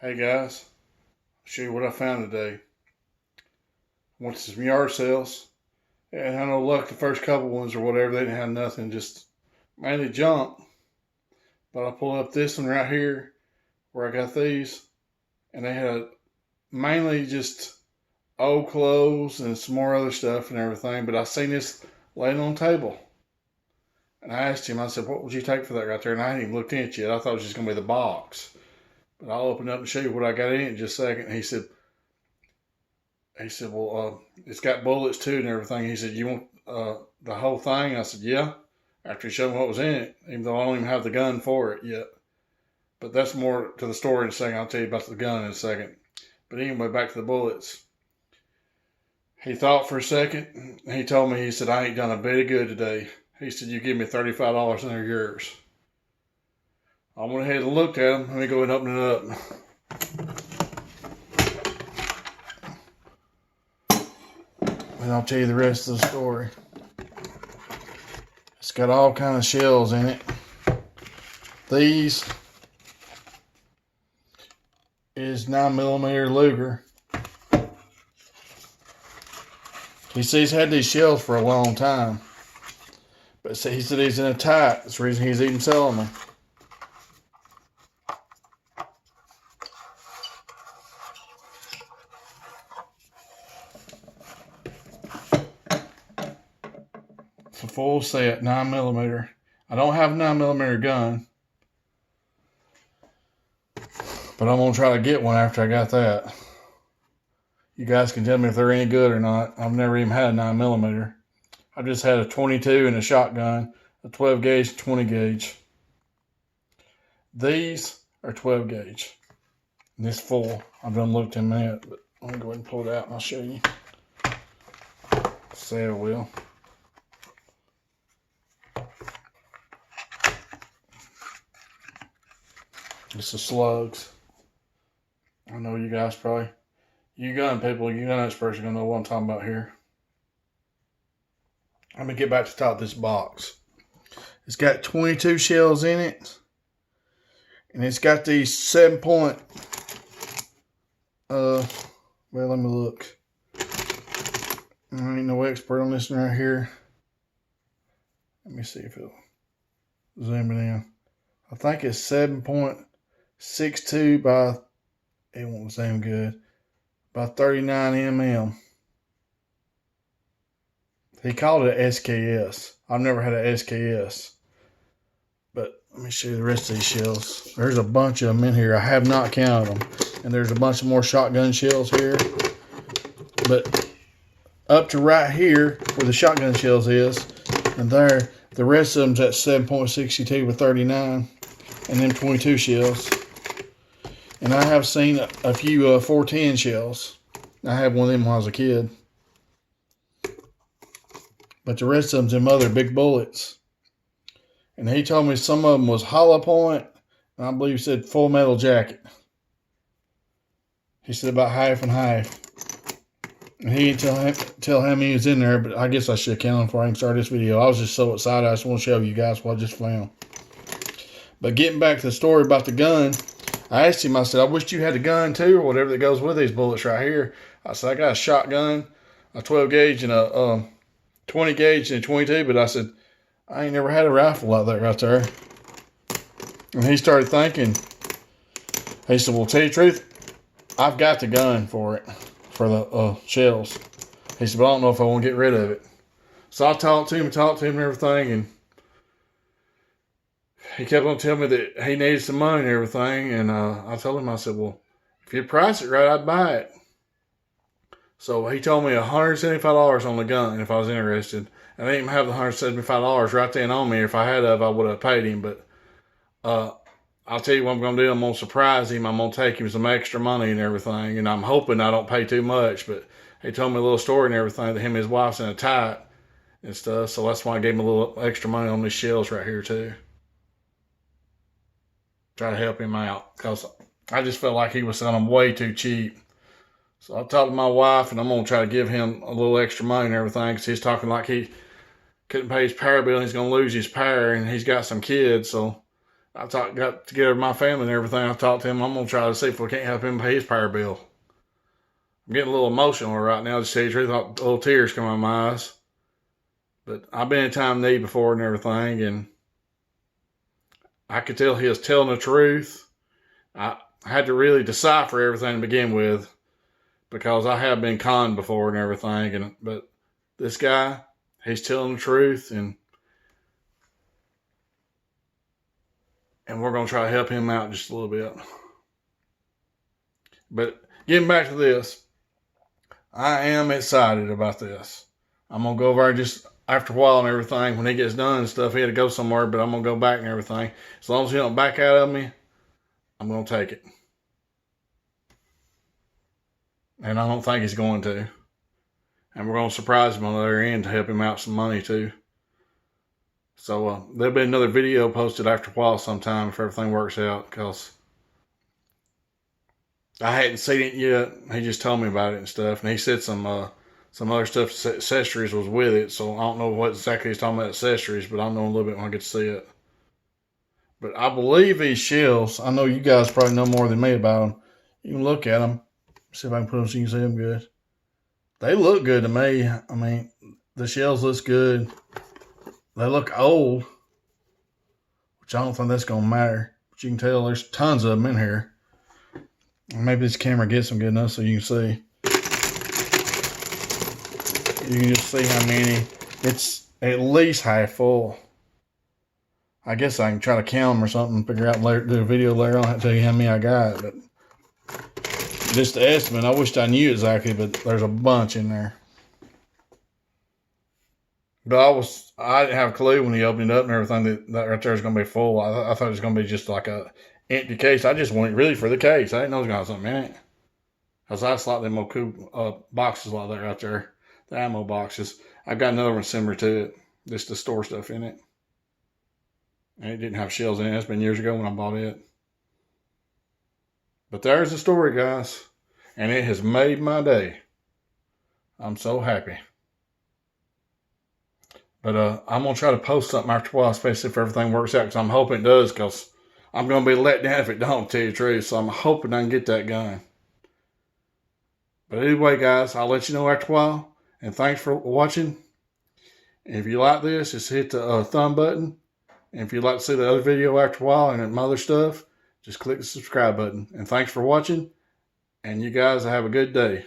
Hey guys, I'll show you what I found today. Went to some yard sales, and I had no luck the first couple ones or whatever. They didn't have nothing, just mainly junk. But I pulled up this one right here where I got these, and they had mainly just old clothes and some more other stuff and everything. But I seen this laying on the table, and I asked him. I said, "What would you take for that right there?" And I hadn't even looked in it yet. I thought it was just gonna be the box. But I'll open up and show you what I got in it in just a second. He said, well, it's got bullets too and everything. He said, you want the whole thing? I said, yeah. After he showed me what was in it, even though I don't even have the gun for it yet. But that's more to the story in a second. I'll tell you about the gun in a second. But anyway, back to the bullets. He thought for a second. He told me, he said, I ain't done a bit of good today. He said, you give me $35 and they're yours. I went ahead and looked at them. Let me go ahead and open it up. And I'll tell you the rest of the story. It's got all kind of shells in it. These is 9mm Luger. He said he's had these shells for a long time. But he said he's in a tight. That's the reason he's even selling them. It's a full set, 9mm. I don't have a 9mm gun, but I'm gonna try to get one after I got that. You guys can tell me if they're any good or not. I've never even had a 9mm. I've just had a 22 and a shotgun, a 12 gauge, 20 gauge. These are 12 gauge. And this full. I've done looked in that, but let me go ahead and pull it out and I'll show you. Say I will. It's the slugs. I know you guys probably, you gun people, you gun experts are gonna know what I'm talking about here. Let me get back to the top of this box. It's got 22 shells in it. And it's got these 7-point, well, let me look. I ain't no expert on this one right here. Let me see if it'll zoom it in. I think it's 7.62 by, it won't seem good, by 39 mm. He called it SKS. I've never had an SKS. But let me show you the rest of these shells. There's a bunch of them in here. I have not counted them. And there's a bunch of more shotgun shells here. But up to right here where the shotgun shells is, and there, the rest of them's at 7.62 with 39. And then 22 shells. And I have seen a few 410 shells. I had one of them when I was a kid. But the rest of them's them other big bullets. And he told me some of them was hollow point, and I believe he said full metal jacket. He said about half and half. And he didn't tell him he was in there, but I guess I should count him before I can start this video. I was just so excited, I just want to show you guys what I just found. But getting back to the story about the gun, I asked him, I said, I wish you had a gun too, or whatever that goes with these bullets right here. I said, I got a shotgun, a 12 gauge, and a 20 gauge and a 22, but I said, I ain't never had a rifle like that right there. And he started thinking, he said, well, tell you the truth, I've got the gun for it, for the shells. He said, but I don't know if I want to get rid of it. So I talked to him and everything, and he kept on telling me that he needed some money and everything, and I told him, I said, well, if you price it right, I'd buy it. So he told me $175 on the gun if I was interested. And I didn't even have the $175 right then on me. If I had of, I would have paid him. But I'll tell you what I'm going to do. I'm going to surprise him. I'm going to take him some extra money and everything. And I'm hoping I don't pay too much. But he told me a little story and everything that him and his wife's in a tight and stuff. So that's why I gave him a little extra money on these shells right here too. Try to help him out. Because I just felt like he was selling them way too cheap. So I talked to my wife, and I'm going to try to give him a little extra money and everything, because he's talking like he couldn't pay his power bill and he's going to lose his power, and he's got some kids. So got together with my family and everything. I talked to him. I'm going to try to see if we can't help him pay his power bill. I'm getting a little emotional right now. To tell you the truth, little tears come out of my eyes. But I've been in time of need before and everything, and I could tell he was telling the truth. I had to really decipher everything to begin with because I have been conned before and everything. But this guy, he's telling the truth, and we're going to try to help him out just a little bit. But getting back to this, I am excited about this. I'm going to go over there just after a while and everything. When he gets done and stuff, he had to go somewhere, but I'm going to go back and everything. As long as he don't back out of me, I'm going to take it. And I don't think he's going to. And we're going to surprise him on the other end to help him out some money too. So there'll be another video posted after a while sometime if everything works out, because I hadn't seen it yet. He just told me about it and stuff, and he said some other stuff, accessories was with it. So I don't know what exactly he's talking about accessories, but I'll know a little bit when I get to see it. But I believe these shells, I know you guys probably know more than me about them. You can look at them, see if I can put them so you can see them good. They look good to me. I mean, the shells look good. They look old, which I don't think that's going to matter. But you can tell there's tons of them in here. Maybe this camera gets them good enough so you can see. You can just see how many. It's at least half full. I guess I can try to count them or something, figure out later, do a video later on, I'll tell you how many I got. But just the estimate, I wished I knew exactly, but there's a bunch in there. But I didn't have a clue when he opened it up and everything that right there is going to be full. I thought it was going to be just like a empty case. I just wanted really for the case. I didn't know it was going to have something in it. Because I just like them old cool boxes like that right there. The ammo boxes. I've got another one similar to it. Just to store stuff in it. And it didn't have shells in it. That's been years ago when I bought it. But there's the story, guys. And it has made my day. I'm so happy. But I'm going to try to post something after a while, especially if everything works out, because I'm hoping it does, because I'm going to be let down if it don't, to tell you the truth. So I'm hoping I can get that gun. But anyway, guys, I'll let you know after a while. And thanks for watching. And if you like this, just hit the thumb button. And if you'd like to see the other video after a while and my other stuff, just click the subscribe button. And thanks for watching. And you guys have a good day.